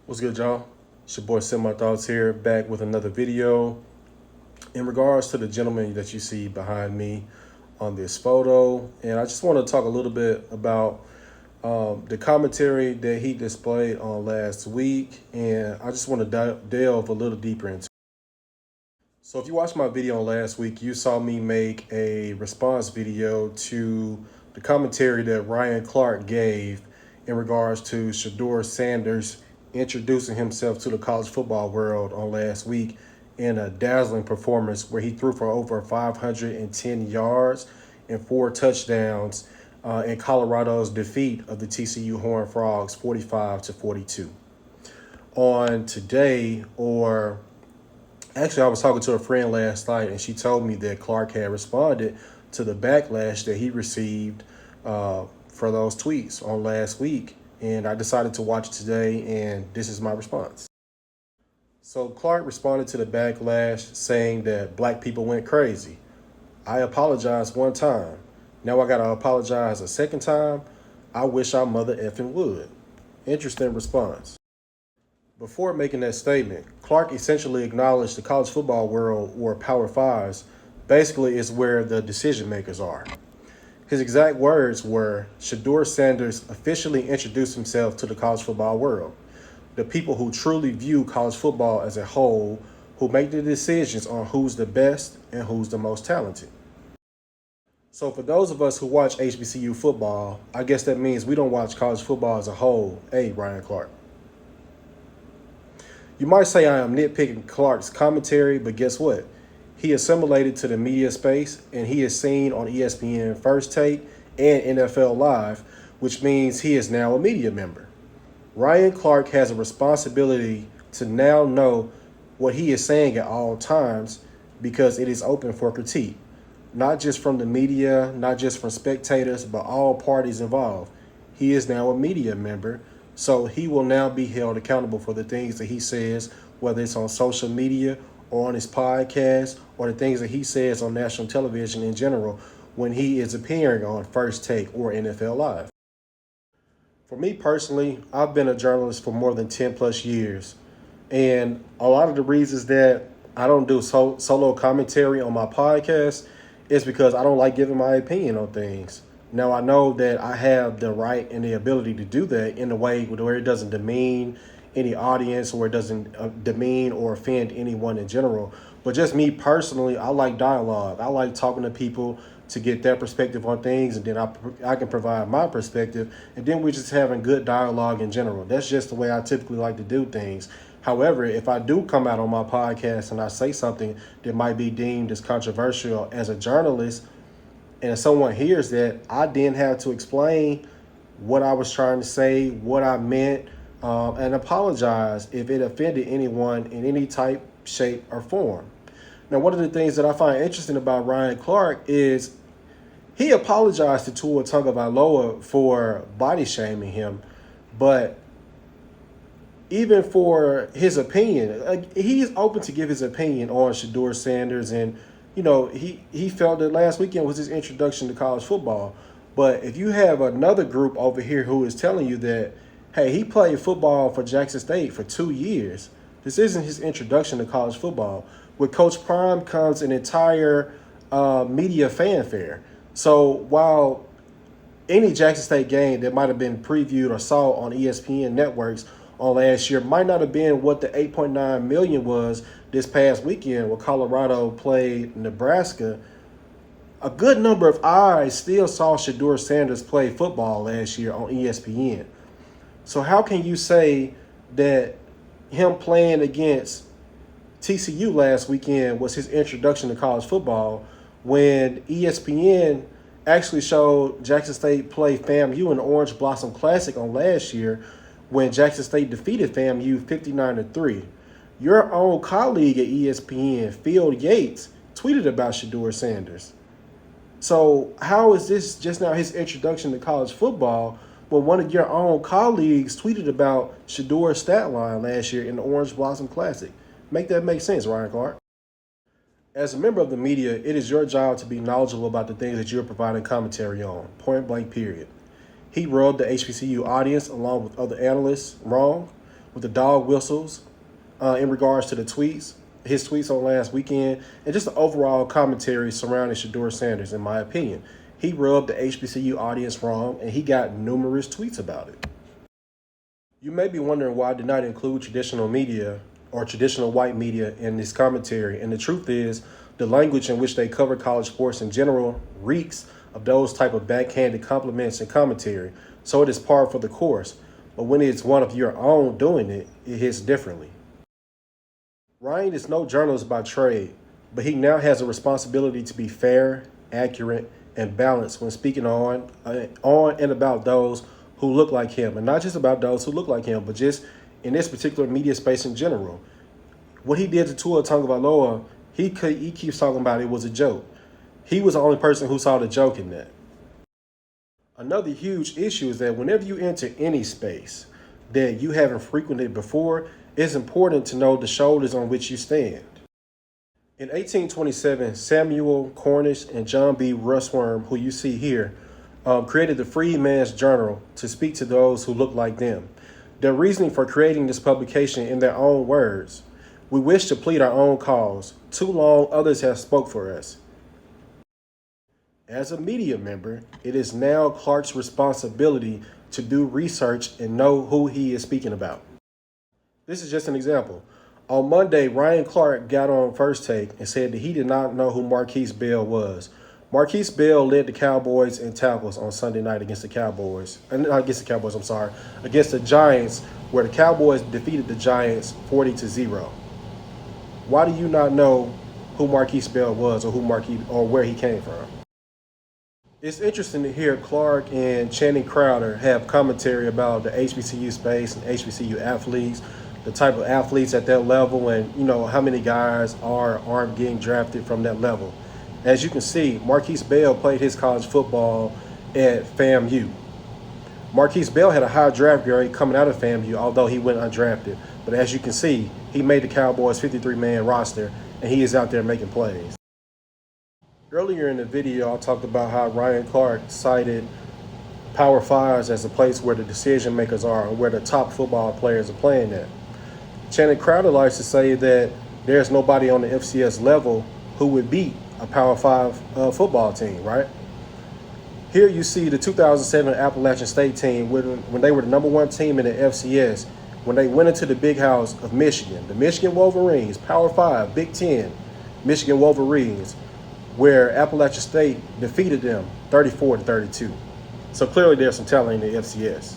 What's good, y'all? It's your boy Send My Thoughts here, back with another video. In regards to the gentleman that you see behind me on this photo, and I just want to talk a little bit about the commentary that he displayed on last week, and I just want to delve a little deeper into it. So if you watched my video on last week, you saw me make a response video to the commentary that Ryan Clark gave in regards to Shedeur Sanders introducing himself to the college football world on last week in a dazzling performance where he threw for over 510 yards and 4 touchdowns in Colorado's defeat of the TCU Horned Frogs 45-42. On today, or actually, I was talking to a friend last night, and she told me that Clark had responded to the backlash that he received for those tweets on last week. And I decided to watch it today, and this is my response. So Clark responded to the backlash saying that black people went crazy. I apologized one time. Now I got to apologize a second time. I wish I mother effing would. Interesting response. Before making that statement, Clark essentially acknowledged the college football world, or Power Fives, basically is where the decision makers are. His exact words were, Shedeur Sanders officially introduced himself to the college football world, the people who truly view college football as a whole, who make the decisions on who's the best and who's the most talented. So for those of us who watch HBCU football, I guess that means we don't watch college football as a whole. Hey, Ryan Clark. You might say I am nitpicking Clark's commentary, but guess what? He assimilated to the media space, and he is seen on ESPN First Take and NFL Live, which means he is now a media member. Ryan Clark has a responsibility to now know what he is saying at all times because it is open for critique, not just from the media, not just from spectators, but all parties involved. He is now a media member, so he will now be held accountable for the things that he says, whether it's on social media or on his podcast, or the things that he says on national television in general when he is appearing on First Take or NFL Live. For me personally, I've been a journalist for more than 10 plus years. And a lot of the reasons that I don't do solo commentary on my podcast is because I don't like giving my opinion on things. Now, I know that I have the right and the ability to do that in a way where it doesn't demean any audience, or it doesn't demean or offend anyone in general. But just me personally, I like dialogue. I like talking to people to get their perspective on things, and then I can provide my perspective, and then we're just having good dialogue in general. That's just the way I typically like to do things. However, if I do come out on my podcast and I say something that might be deemed as controversial as a journalist, and if someone hears that, I then have to explain what I was trying to say, what I meant, and apologize if it offended anyone in any type, shape, or form. Now, one of the things that I find interesting about Ryan Clark is he apologized to Tua Tagovailoa for body shaming him, but even for his opinion, he's open to give his opinion on Shedeur Sanders, and he felt that last weekend was his introduction to college football. But if you have another group over here who is telling you that, hey, he played football for Jackson State for 2 years, this isn't his introduction to college football. With Coach Prime comes an entire media fanfare. So while any Jackson State game that might have been previewed or saw on ESPN networks on last year might not have been what the 8.9 million was this past weekend where Colorado played Nebraska, a good number of eyes still saw Shedeur Sanders play football last year on ESPN. So how can you say that him playing against TCU last weekend was his introduction to college football when ESPN actually showed Jackson State play FAMU in the Orange Blossom Classic on last year when Jackson State defeated FAMU 59-3. Your own colleague at ESPN, Phil Yates, tweeted about Shedeur Sanders. So how is this just now his introduction to college football when one of your own colleagues tweeted about Shedeur's stat line last year in the Orange Blossom Classic? Make that make sense, Ryan Clark. As a member of the media, it is your job to be knowledgeable about the things that you're providing commentary on, point blank period. He rubbed the HBCU audience, along with other analysts, wrong with the dog whistles in regards to the tweets, his tweets on last weekend, and just the overall commentary surrounding Shedeur Sanders, in my opinion. He rubbed the HBCU audience wrong, and he got numerous tweets about it. You may be wondering why I did not include traditional media or traditional white media in this commentary, and the truth is, the language in which they cover college sports in general reeks of those type of backhanded compliments and commentary, so it is par for the course. But when it's one of your own doing it, it hits differently. Ryan is no journalist by trade, but he now has a responsibility to be fair, accurate, and balanced when speaking on and about those who look like him, and not just about those who look like him, but just in this particular media space in general. What he did to Tua Tagovailoa, he keeps talking about it was a joke. He was the only person who saw the joke in that. Another huge issue is that whenever you enter any space that you haven't frequented before, it's important to know the shoulders on which you stand. In 1827, Samuel Cornish and John B. Russwurm, who you see here, created the Freedman's Journal to speak to those who look like them. Their reasoning for creating this publication in their own words: "We wish to plead our own cause. Too long others have spoke for us." As a media member, it is now Clark's responsibility to do research and know who he is speaking about. This is just an example. On Monday, Ryan Clark got on First Take and said that he did not know who Marquise Bell was. Marquise Bell led the Cowboys in tackles on Sunday night against the Giants, where the Cowboys defeated the Giants 40-0. Why do you not know who Marquise Bell was or where he came from? It's interesting to hear Clark and Channing Crowder have commentary about the HBCU space and HBCU athletes, the type of athletes at that level, and how many guys aren't getting drafted from that level. As you can see, Marquise Bell played his college football at FAMU. Marquise Bell had a high draft grade coming out of FAMU, although he went undrafted. But as you can see, he made the Cowboys' 53-man roster, and he is out there making plays. Earlier in the video, I talked about how Ryan Clark cited Power Fives as a place where the decision makers are and where the top football players are playing at. Channing Crowder likes to say that there's nobody on the FCS level who would beat a Power Five football team, right? Here you see the 2007 Appalachian State team when they were the #1 team in the FCS, when they went into the big house of Michigan, the Michigan Wolverines, Power Five, Big Ten, Michigan Wolverines, where Appalachian State defeated them 34-32. So clearly there's some talent in the FCS.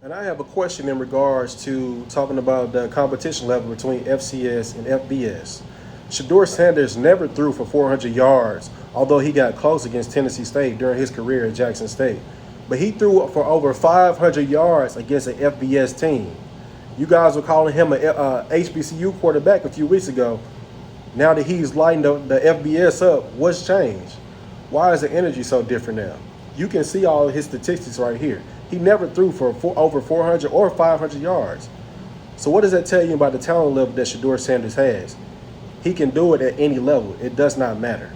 And I have a question in regards to talking about the competition level between FCS and FBS. Shedeur Sanders never threw for 400 yards, although he got close against Tennessee State during his career at Jackson State. But he threw for over 500 yards against an FBS team. You guys were calling him a HBCU quarterback a few weeks ago. Now that he's lighting the FBS up, what's changed? Why is the energy so different now? You can see all of his statistics right here. He never threw for over 400 or 500 yards. So what does that tell you about the talent level that Shedeur Sanders has? He can do it at any level. It does not matter.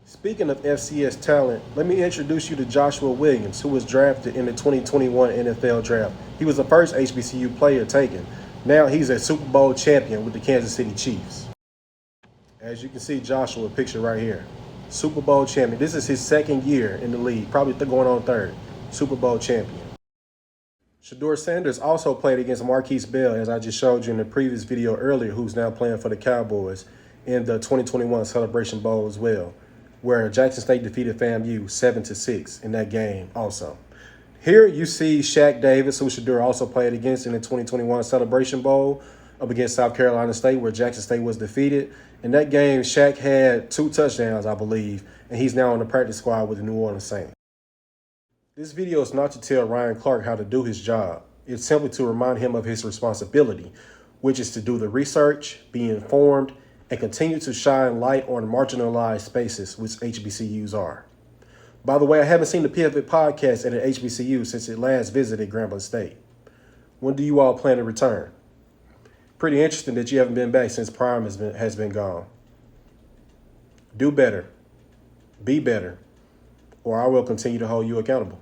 Speaking of FCS talent, let me introduce you to Joshua Williams, who was drafted in the 2021 NFL Draft. He was the first HBCU player taken. Now he's a Super Bowl champion with the Kansas City Chiefs. As you can see, Joshua, picture right here. Super Bowl champion. This is his second year in the league, probably going on third. Super Bowl champion. Shedeur Sanders also played against Marquise Bell, as I just showed you in the previous video earlier, who's now playing for the Cowboys in the 2021 Celebration Bowl as well, where Jackson State defeated FAMU 7-6 in that game also. Here you see Shaq Davis, who Shedeur also played against in the 2021 Celebration Bowl up against South Carolina State, where Jackson State was defeated. In that game, Shaq had 2 touchdowns, I believe, and he's now on the practice squad with the New Orleans Saints. This video is not to tell Ryan Clark how to do his job. It's simply to remind him of his responsibility, which is to do the research, be informed, and continue to shine light on marginalized spaces, which HBCUs are. By the way, I haven't seen the Pivot podcast at an HBCU since it last visited Grambling State. When do you all plan to return? Pretty interesting that you haven't been back since Prime has been gone. Do better. Be better. Or I will continue to hold you accountable.